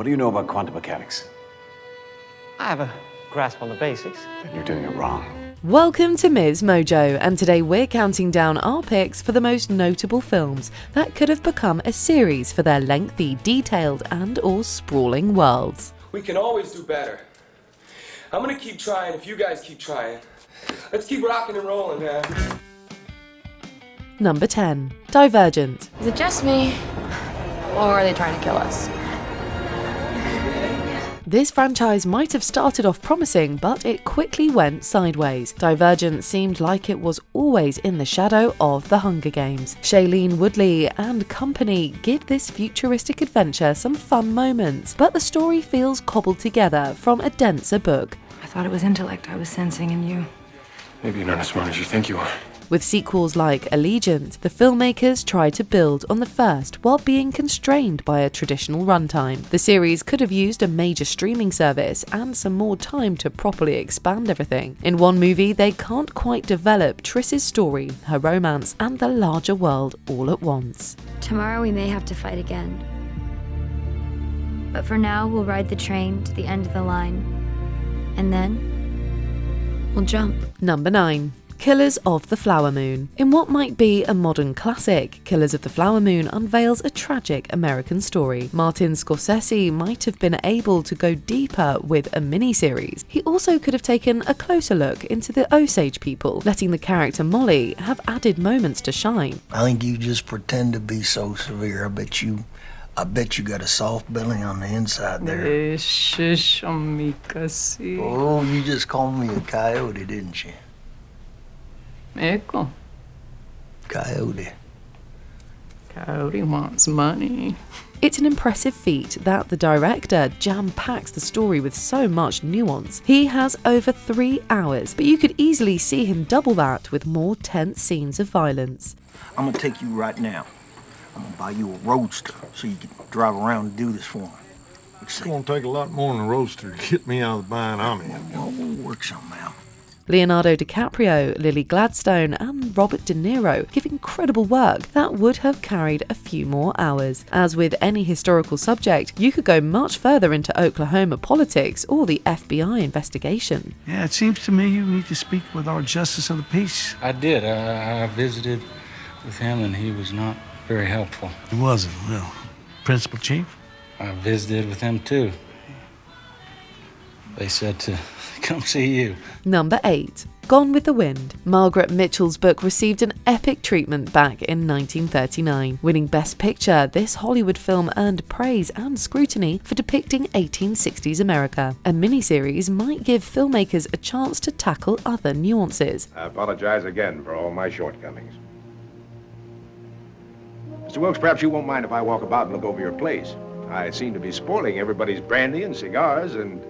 What do you know about quantum mechanics? I have a grasp on the basics. Then you're doing it wrong. Welcome to MsMojo, and today we're counting down our picks for the most notable films that could have become a series for their lengthy, detailed and/or sprawling worlds. We can always do better. I'm gonna keep trying if you guys keep trying. Let's keep rocking and rolling, man. Number 10. Divergent. Is it just me? Or are they trying to kill us? This franchise might have started off promising, but it quickly went sideways. Divergent seemed like it was always in the shadow of The Hunger Games. Shailene Woodley and company give this futuristic adventure some fun moments, but the story feels cobbled together from a denser book. I thought it was intellect I was sensing in you. Maybe you're not as smart as you think you are. With sequels like Allegiant, the filmmakers tried to build on the first while being constrained by a traditional runtime. The series could have used a major streaming service and some more time to properly expand everything. In one movie, they can't quite develop Triss's story, her romance, and the larger world all at once. Tomorrow we may have to fight again. But for now, we'll ride the train to the end of the line. And then, we'll jump. Number 9. Killers of the Flower Moon. In what might be a modern classic, Killers of the Flower Moon unveils a tragic American story. Martin Scorsese might have been able to go deeper with a miniseries. He also could have taken a closer look into the Osage people, letting the character Molly have added moments to shine. I think you just pretend to be so severe. I bet you got a soft belly on the inside there. Oh, you just called me a coyote, didn't you? Echo. Coyote. Coyote wants money. It's an impressive feat that the director jam-packs the story with so much nuance. He has over 3 hours, but you could easily see him double that with more tense scenes of violence. I'm gonna take you right now. I'm gonna buy you a roadster so you can drive around and do this for me. It's gonna take a lot more than a roadster to get me out of the bind I'm in. We'll work something out. Leonardo DiCaprio, Lily Gladstone and Robert De Niro give incredible work that would have carried a few more hours. As with any historical subject, you could go much further into Oklahoma politics or the FBI investigation. Yeah, it seems to me you need to speak with our Justice of the Peace. I did. I visited with him and he was not very helpful. He wasn't, well. Principal Chief? I visited with him too. They said to come see you. Number 8. Gone with the Wind. Margaret Mitchell's book received an epic treatment back in 1939. Winning Best Picture, this Hollywood film earned praise and scrutiny for depicting 1860s America. A miniseries might give filmmakers a chance to tackle other nuances. I apologize again for all my shortcomings. Mr. Wilkes, perhaps you won't mind if I walk about and look over your place. I seem to be spoiling everybody's brandy and cigars and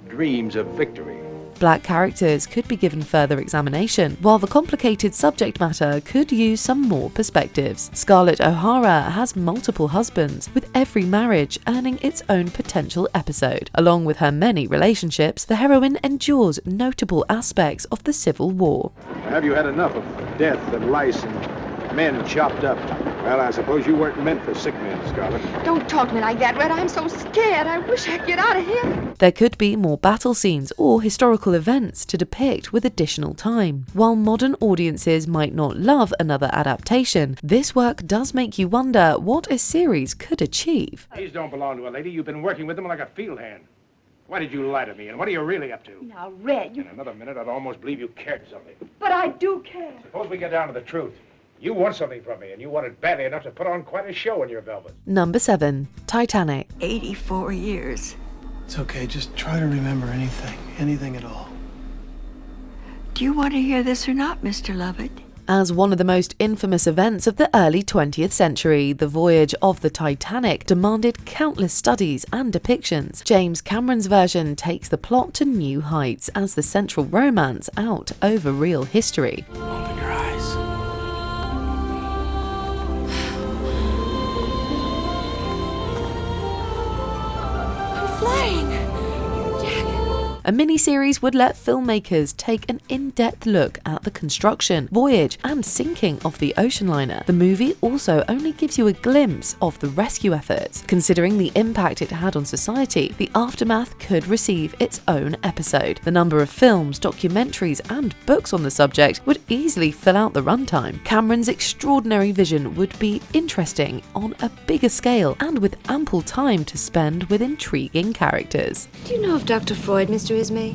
dreams of victory. Black characters could be given further examination, while the complicated subject matter could use some more perspectives. Scarlett O'Hara has multiple husbands, with every marriage earning its own potential episode. Along with her many relationships, the heroine endures notable aspects of the Civil War. Have you had enough of death and lice and men chopped up? Well, I suppose you weren't meant for sick men, Scarlett. Don't talk to me like that, Red. I'm so scared. I wish I could get out of here. There could be more battle scenes or historical events to depict with additional time. While modern audiences might not love another adaptation, this work does make you wonder what a series could achieve. These don't belong to a lady. You've been working with them like a field hand. Why did you lie to me, and what are you really up to? Now, Red, In another minute, I'd almost believe you cared something. But I do care. Suppose we get down to the truth. You want something from me, and you want it badly enough to put on quite a show in your velvet. Number 7. Titanic. 84 years. It's okay, just try to remember anything at all. Do you want to hear this or not, Mr. Lovett? As one of the most infamous events of the early 20th century, the voyage of the Titanic demanded countless studies and depictions. James Cameron's version takes the plot to new heights as the central romance out over real history. Open your eyes. I'm flying. A miniseries would let filmmakers take an in-depth look at the construction, voyage, and sinking of the ocean liner. The movie also only gives you a glimpse of the rescue efforts. Considering the impact it had on society, the aftermath could receive its own episode. The number of films, documentaries, and books on the subject would easily fill out the runtime. Cameron's extraordinary vision would be interesting on a bigger scale and with ample time to spend with intriguing characters. Do you know of Dr. Freud, Mr. Ismay?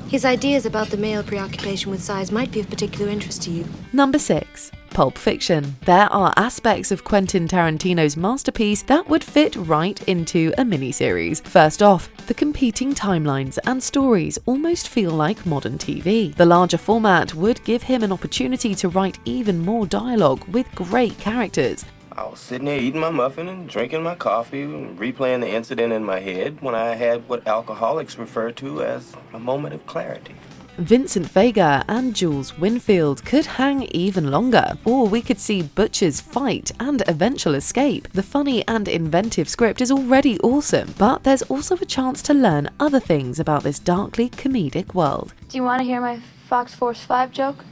His ideas about the male preoccupation with size might be of particular interest to you. Number 6. Pulp Fiction. There are aspects of Quentin Tarantino's masterpiece that would fit right into a miniseries. First off, the competing timelines and stories almost feel like modern TV. The larger format would give him an opportunity to write even more dialogue with great characters. I was sitting there eating my muffin and drinking my coffee and replaying the incident in my head when I had what alcoholics refer to as a moment of clarity. Vincent Vega and Jules Winfield could hang even longer, or we could see Butcher's fight and eventual escape. The funny and inventive script is already awesome, but there's also a chance to learn other things about this darkly comedic world. Do you want to hear my Fox Force 5 joke?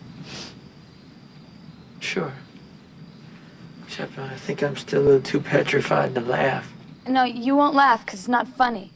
Sure. Except I think I'm still a little too petrified to laugh. No, you won't laugh because it's not funny.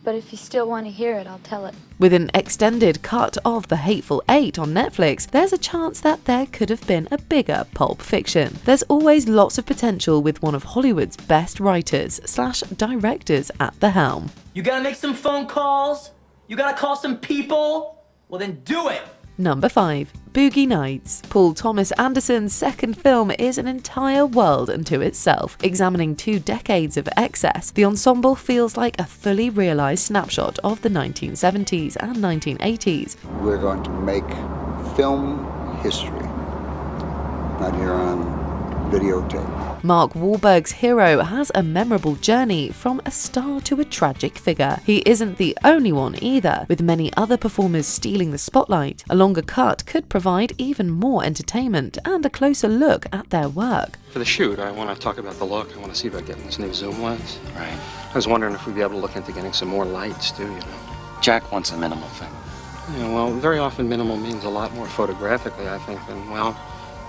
But if you still want to hear it, I'll tell it. With an extended cut of The Hateful Eight on Netflix, there's a chance that there could have been a bigger Pulp Fiction. There's always lots of potential with one of Hollywood's best writers/directors at the helm. You gotta make some phone calls? You gotta call some people? Well then do it! Number 5. Boogie Nights. Paul Thomas Anderson's second film is an entire world unto itself. Examining 2 decades of excess, the ensemble feels like a fully realized snapshot of the 1970s and 1980s. We're going to make film history, not here on videotape. Mark Wahlberg's hero has a memorable journey from a star to a tragic figure. He isn't the only one either, with many other performers stealing the spotlight. A longer cut could provide even more entertainment and a closer look at their work. For the shoot, I want to talk about the look. I want to see about getting this new zoom lens. Right. I was wondering if we'd be able to look into getting some more lights, too, you know. Jack wants a minimal thing. Yeah, well, very often minimal means a lot more photographically, I think, than, well,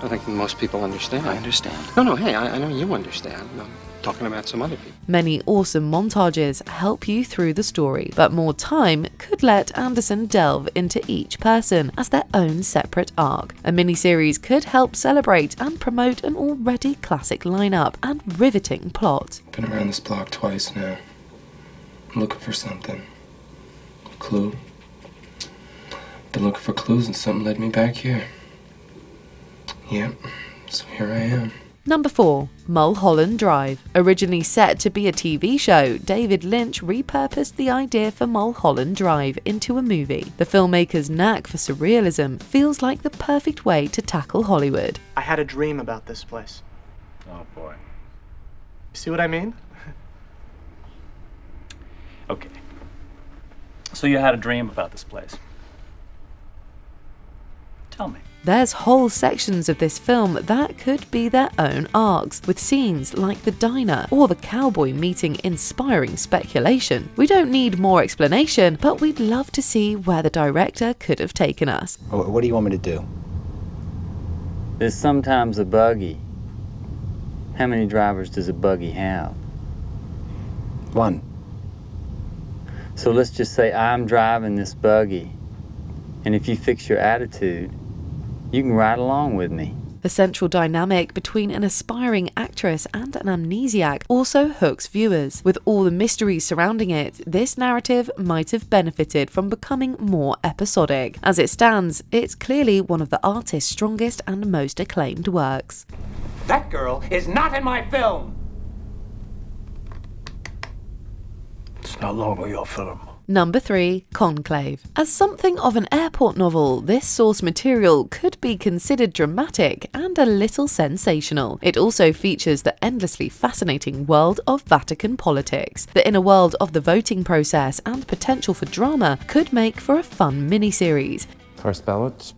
I think most people understand. I understand. No, hey, I know you understand. I'm talking about some other people. Many awesome montages help you through the story, but more time could let Anderson delve into each person as their own separate arc. A miniseries could help celebrate and promote an already classic lineup and riveting plot. Been around this block twice now. I'm looking for something. A clue. Been looking for clues and something led me back here. Yep, so here I am. Number 4. Mulholland Drive. Originally set to be a TV show, David Lynch repurposed the idea for Mulholland Drive into a movie. The filmmaker's knack for surrealism feels like the perfect way to tackle Hollywood. I had a dream about this place. Oh boy. See what I mean? Okay. So you had a dream about this place. Tell me. There's whole sections of this film that could be their own arcs, with scenes like the diner or the cowboy meeting inspiring speculation. We don't need more explanation, but we'd love to see where the director could have taken us. What do you want me to do? There's sometimes a buggy. How many drivers does a buggy have? 1. So let's just say I'm driving this buggy, and if you fix your attitude, you can ride along with me. The central dynamic between an aspiring actress and an amnesiac also hooks viewers. With all the mysteries surrounding it, this narrative might have benefited from becoming more episodic. As it stands, it's clearly one of the artist's strongest and most acclaimed works. That girl is not in my film! It's no longer your film. Number 3. Conclave. As something of an airport novel, this source material could be considered dramatic and a little sensational. It also features the endlessly fascinating world of Vatican politics. The inner world of the voting process and potential for drama could make for a fun miniseries. First ballots?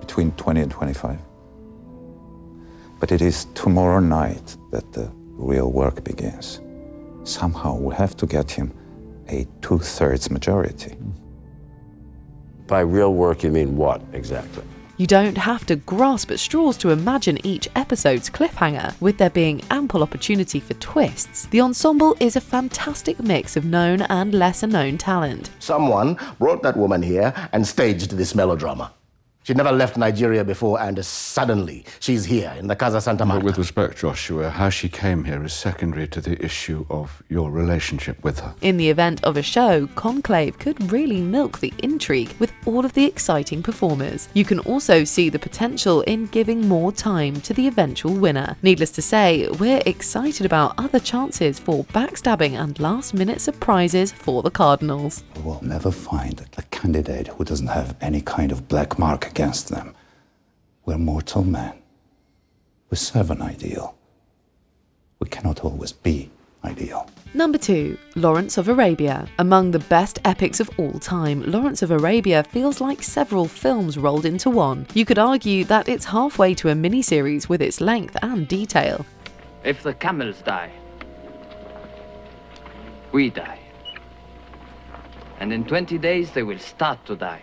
Between 20 and 25. But it is tomorrow night that the real work begins. Somehow we have to get him a 2/3 majority. By real work, you mean what exactly? You don't have to grasp at straws to imagine each episode's cliffhanger, with there being ample opportunity for twists. The ensemble is a fantastic mix of known and lesser-known talent. Someone brought that woman here and staged this melodrama. She never left Nigeria before, and suddenly she's here in the Casa Santa Marta. But with respect, Joshua, how she came here is secondary to the issue of your relationship with her. In the event of a show, Conclave could really milk the intrigue with all of the exciting performers. You can also see the potential in giving more time to the eventual winner. Needless to say, we're excited about other chances for backstabbing and last-minute surprises for the Cardinals. You will never find a candidate who doesn't have any kind of black mark against them. We're mortal men. We serve an ideal. We cannot always be ideal. Number 2. Lawrence of Arabia. Among the best epics of all time, Lawrence of Arabia feels like several films rolled into one. You could argue that it's halfway to a miniseries with its length and detail. If the camels die, we die. And in 20 days they will start to die.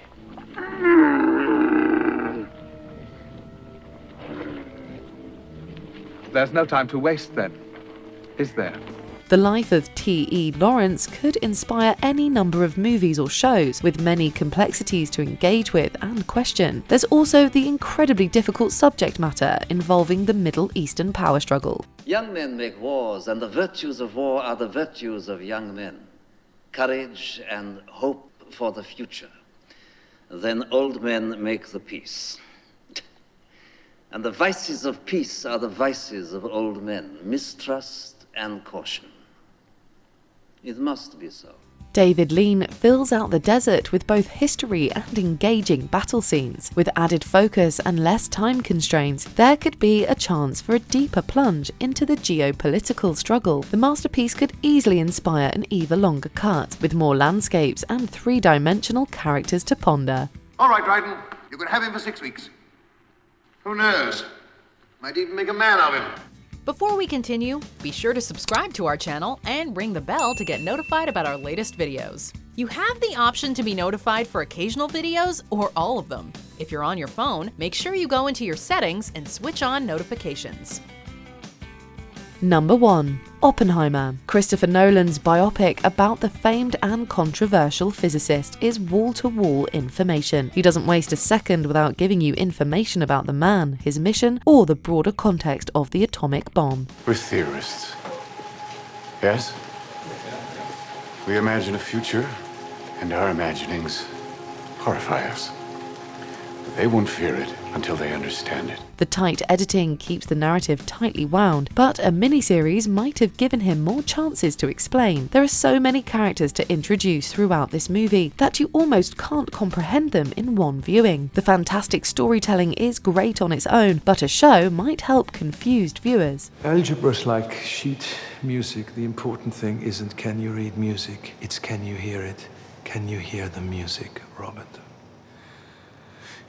There's no time to waste then, is there? The life of T.E. Lawrence could inspire any number of movies or shows, with many complexities to engage with and question. There's also the incredibly difficult subject matter involving the Middle Eastern power struggle. Young men make wars, and the virtues of war are the virtues of young men. Courage and hope for the future. Then old men make the peace. And the vices of peace are the vices of old men, mistrust and caution. It must be so. David Lynch fills out the desert with both history and engaging battle scenes. With added focus and less time constraints, there could be a chance for a deeper plunge into the geopolitical struggle. The masterpiece could easily inspire an even longer cut, with more landscapes and three-dimensional characters to ponder. All right, Dryden, you can have him for 6 weeks. Who knows? Might even make a man of him. Before we continue, be sure to subscribe to our channel and ring the bell to get notified about our latest videos. You have the option to be notified for occasional videos or all of them. If you're on your phone, make sure you go into your settings and switch on notifications. Number 1. Oppenheimer. Christopher Nolan's biopic about the famed and controversial physicist is wall-to-wall information. He doesn't waste a second without giving you information about the man, his mission, or the broader context of the atomic bomb. We're theorists. Yes? We imagine a future, and our imaginings horrify us. But they won't fear it until they understand it. The tight editing keeps the narrative tightly wound, but a miniseries might have given him more chances to explain. There are so many characters to introduce throughout this movie that you almost can't comprehend them in one viewing. The fantastic storytelling is great on its own, but a show might help confused viewers. Algebra's like sheet music. The important thing isn't can you read music, it's can you hear it. Can you hear the music, Robert?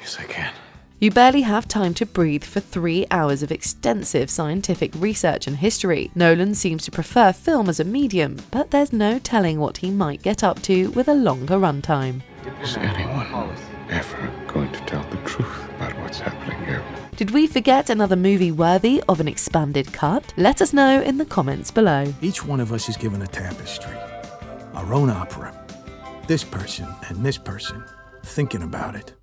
Yes, I can. You barely have time to breathe for 3 hours of extensive scientific research and history. Nolan seems to prefer film as a medium, but there's no telling what he might get up to with a longer runtime. Is anyone ever going to tell the truth about what's happening here? Did we forget another movie worthy of an expanded cut? Let us know in the comments below. Each one of us is given a tapestry, our own opera. This person and this person thinking about it.